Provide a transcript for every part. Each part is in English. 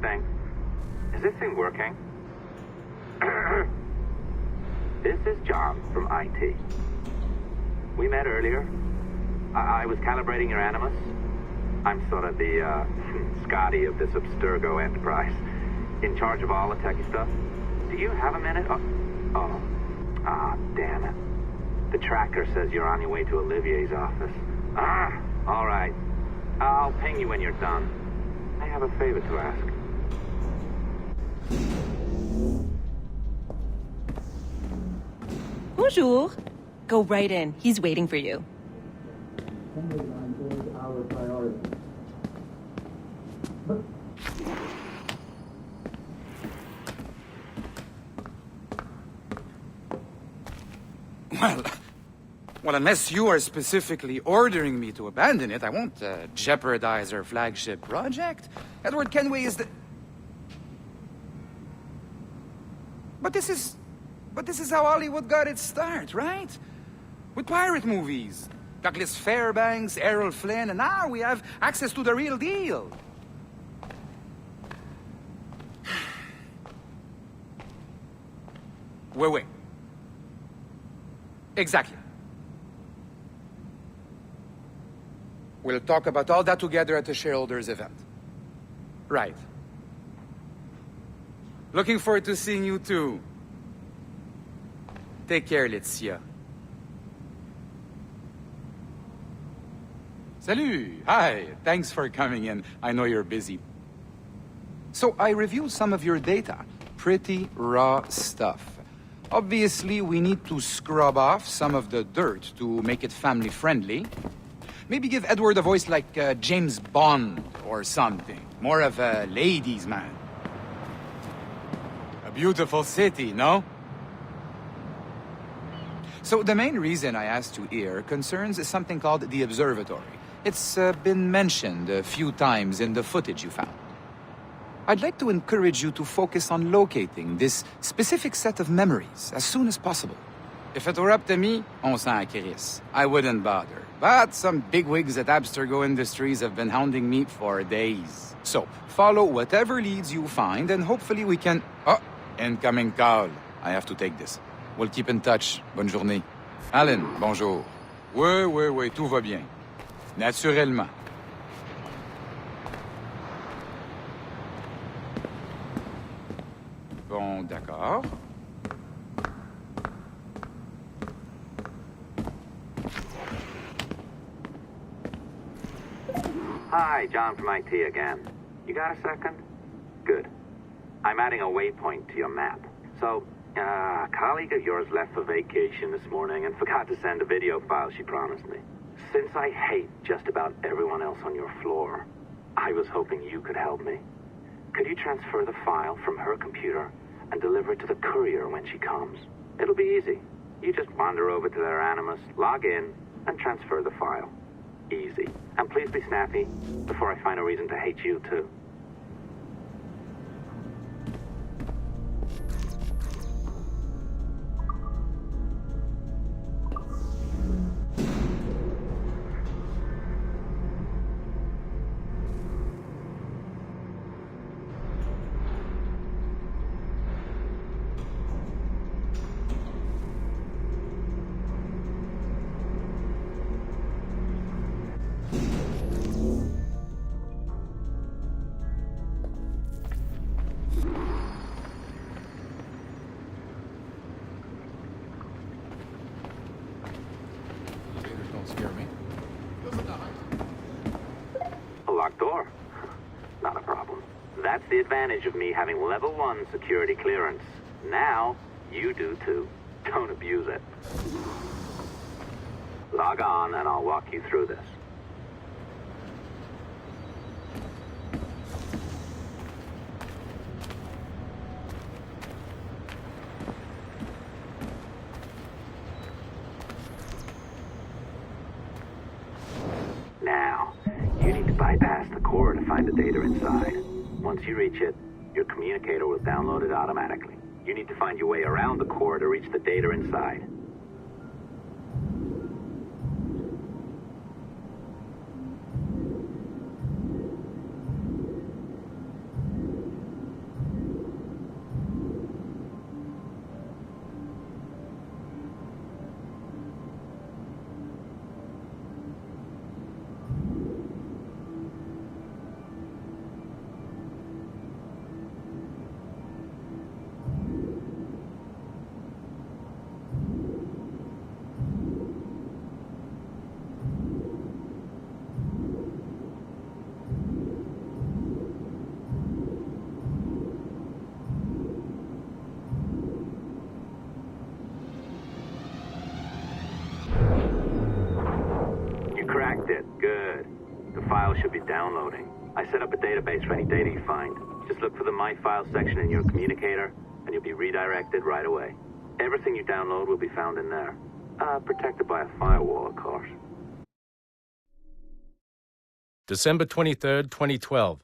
thing. Is this thing working? This is John from IT. We met earlier. I was calibrating your Animus. I'm sort of the, Scotty of this Abstergo enterprise. In charge of all the techie stuff. Do you have a minute? Damn it. The tracker says you're on your way to Olivier's office. All right. I'll ping you when you're done. I have a favor to ask. Bonjour. Go right in. He's waiting for you. Well, unless you are specifically ordering me to abandon it, I won't jeopardize our flagship project. Edward Kenway is the... But this is how Hollywood got its start, right? With pirate movies. Douglas Fairbanks, Errol Flynn, and now we have access to the real deal. Wait. Exactly. We'll talk about all that together at the shareholders event. Right. Looking forward to seeing you too. Take care, Laetitia. Salut! Hi, thanks for coming in. I know you're busy. So I reviewed some of your data. Pretty raw stuff. Obviously, we need to scrub off some of the dirt to make it family-friendly. Maybe give Edward a voice like James Bond or something. More of a ladies' man. A beautiful city, no? So the main reason I asked you here concerns something called the Observatory. It's been mentioned a few times in the footage you found. I'd like to encourage you to focus on locating this specific set of memories as soon as possible. If it were up to me, on s'en crisse. I wouldn't bother. But some bigwigs at Abstergo Industries have been hounding me for days. So, follow whatever leads you find and hopefully we can... Oh, incoming call. I have to take this. We'll keep in touch. Bonne journée. Alan, bonjour. Oui, tout va bien. Naturellement. Bon, d'accord. Hi, John from IT again. You got a second? Good. I'm adding a waypoint to your map. So, a colleague of yours left for vacation this morning and forgot to send a video file she promised me. Since I hate just about everyone else on your floor, I was hoping you could help me. Could you transfer the file from her computer and deliver it to the courier when she comes? It'll be easy. You just wander over to their Animus, log in, and transfer the file. Easy. And please be snappy before I find a reason to hate you too. Scare me. A locked door? Not a problem. That's the advantage of me having level 1 security clearance. Now, you do too. Don't abuse it. Log on and I'll walk you through this. Now, you need to bypass the core to find the data inside. Once you reach it, your communicator will download it automatically. You need to find your way around the core to reach the data inside. file should be downloading. I set up a database for any data you find. Just look for the My Files section in your communicator, and you'll be redirected right away. Everything you download will be found in there. Protected by a firewall, of course. December 23rd, 2012.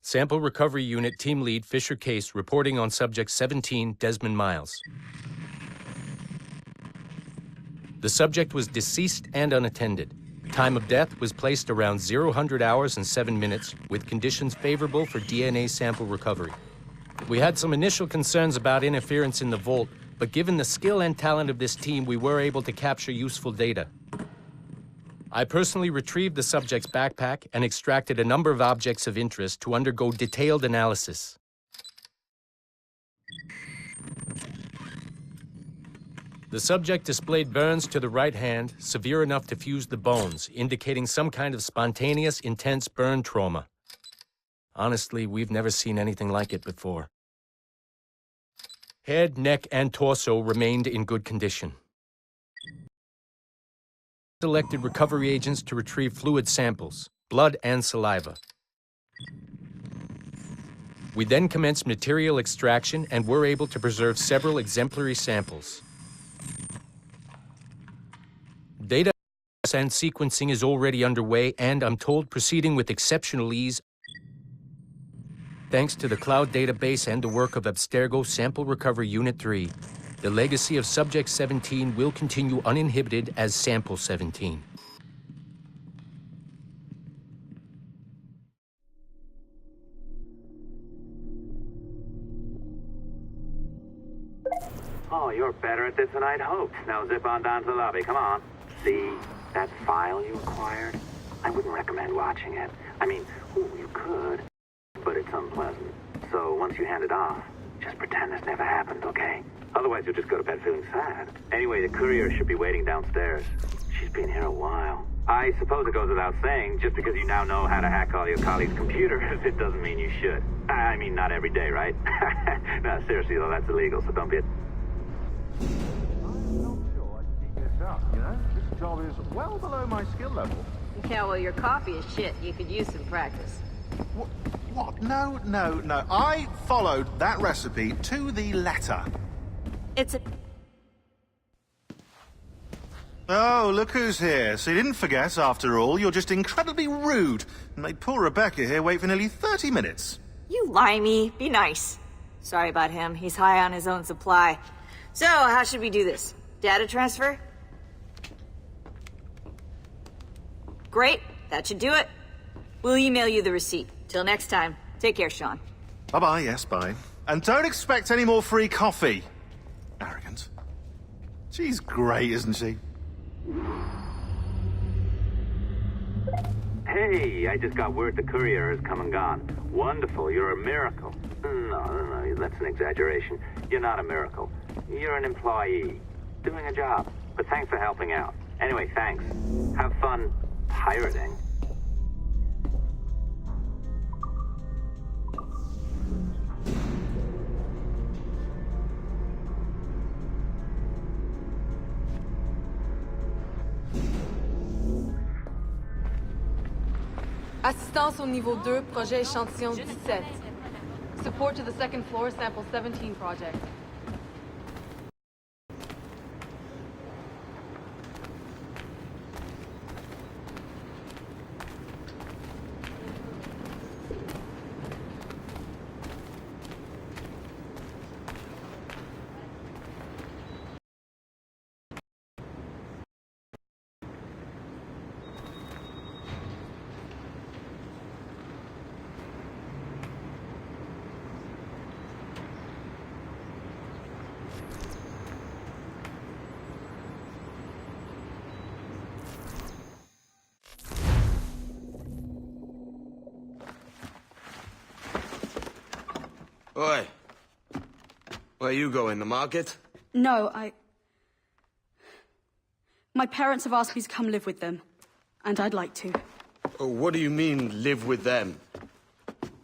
Sample Recovery Unit Team Lead Fisher Case reporting on Subject 17, Desmond Miles. The subject was deceased and unattended. Time of death was placed around 00 hours and 7 minutes, with conditions favorable for DNA sample recovery. We had some initial concerns about interference in the vault, but given the skill and talent of this team, we were able to capture useful data. I personally retrieved the subject's backpack and extracted a number of objects of interest to undergo detailed analysis. The subject displayed burns to the right hand, severe enough to fuse the bones, indicating some kind of spontaneous, intense burn trauma. Honestly, we've never seen anything like it before. Head, neck, and torso remained in good condition. Selected recovery agents to retrieve fluid samples, blood and saliva. We then commenced material extraction and were able to preserve several exemplary samples. Data and sequencing is already underway, and I'm told proceeding with exceptional ease thanks to the cloud database and the work of Abstergo Sample Recovery Unit 3. The legacy of Subject 17 will continue uninhibited as Sample 17. Oh, you're better at this than I'd hoped. Now zip on down to the lobby. Come on. See that file you acquired? I wouldn't recommend watching it. I mean, you could, but it's unpleasant. So once you hand it off, just pretend this never happened, okay? Otherwise, you'll just go to bed feeling sad. Anyway, the courier should be waiting downstairs. She's been here a while. I suppose it goes without saying, just because you now know how to hack all your colleagues' computers, it doesn't mean you should. I mean, not every day, right? No, seriously, though, that's illegal, so don't be a... I'm not sure I can keep this up, you know? This job is well below my skill level. Yeah, well, your coffee is shit. You could use some practice. What? No. I followed that recipe to the letter. It's a... Oh, look who's here. So you didn't forget, after all. You're just incredibly rude and made poor Rebecca here wait for nearly 30 minutes. You limey. Be nice. Sorry about him. He's high on his own supply. So, how should we do this? Data transfer? Great. That should do it. We'll email you the receipt. Till next time. Take care, Sean. Bye-bye, yes, bye. And don't expect any more free coffee. Arrogant. She's great, isn't she? Hey, I just got word the courier has come and gone. Wonderful, you're a miracle. No, that's an exaggeration. You're not a miracle. You're an employee, doing a job. But thanks for helping out. Anyway, thanks. Have fun pirating. Assistance au niveau 2, projet échantillon 17. Support to the second floor, sample 17 project. Oi. Where you going, the market? No, My parents have asked me to come live with them, and I'd like to. Oh, what do you mean, live with them?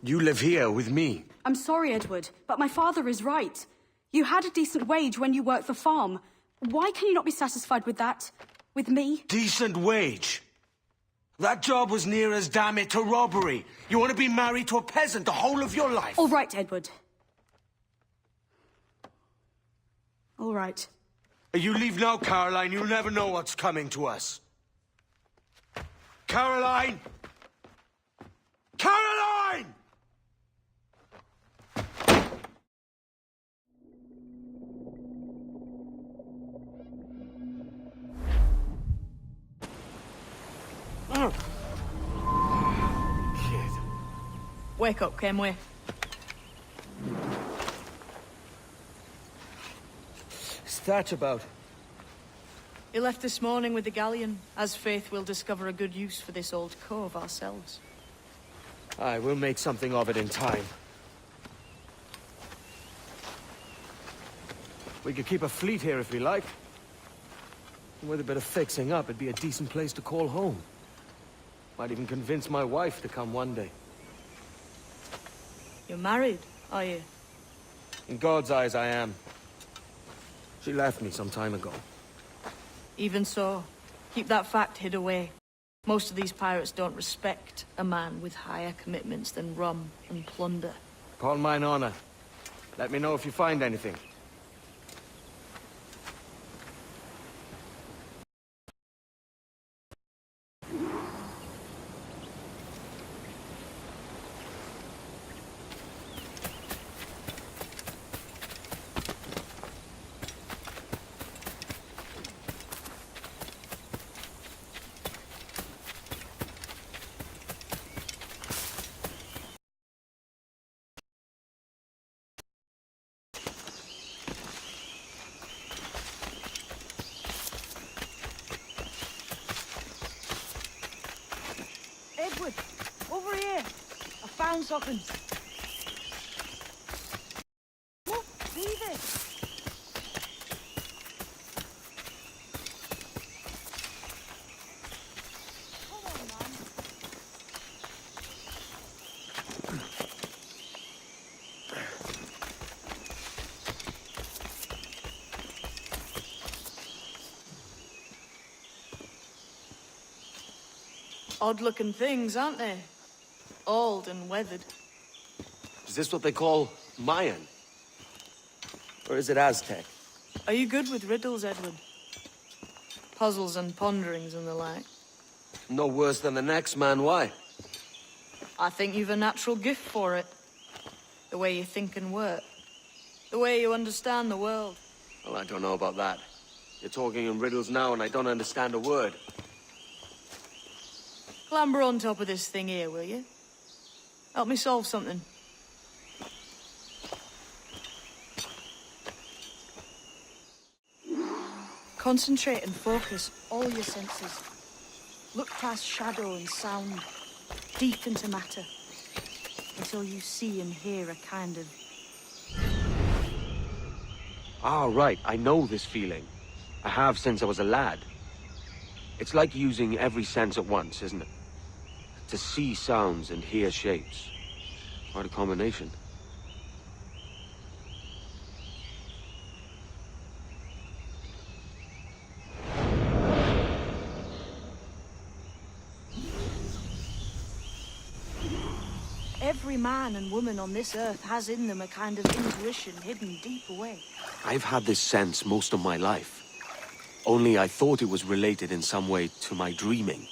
You live here with me. I'm sorry, Edward, but my father is right. You had a decent wage when you worked the farm. Why can you not be satisfied with that? With me? Decent wage? That job was near as, damn it, to robbery. You want to be married to a peasant the whole of your life? All right, Edward. All right. You leave now, Caroline. You'll never know what's coming to us. Caroline! Caroline! Kid. Wake up, Kenway. What's that about? He left this morning with the galleon. As faith, we'll discover a good use for this old cove ourselves. Aye, we'll make something of it in time. We could keep a fleet here if we like. And with a bit of fixing up, it'd be a decent place to call home. Might even convince my wife to come one day. You're married, are you? In God's eyes, I am. She left me some time ago. Even so, keep that fact hid away. Most of these pirates don't respect a man with higher commitments than rum and plunder. Upon mine honor. Let me know if you find anything. Edward, over here. I found something. Look, see this? Come on, man. Odd-looking things, aren't they? Old and weathered. Is this what they call Mayan? Or is it Aztec? Are you good with riddles, Edward? Puzzles and ponderings and the like? No worse than the next man, why? I think you've a natural gift for it. The way you think and work. The way you understand the world. Well, I don't know about that. You're talking in riddles now and I don't understand a word. Clamber on top of this thing here, will you? Help me solve something. Concentrate and focus all your senses. Look past shadow and sound, deep into matter, until you see and hear a kind of... Ah, right. I know this feeling. I have since I was a lad. It's like using every sense at once, isn't it? To see sounds and hear shapes. Quite a combination. Every man and woman on this earth has in them a kind of intuition hidden deep away. I've had this sense most of my life. Only I thought it was related in some way to my dreaming,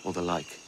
or the like.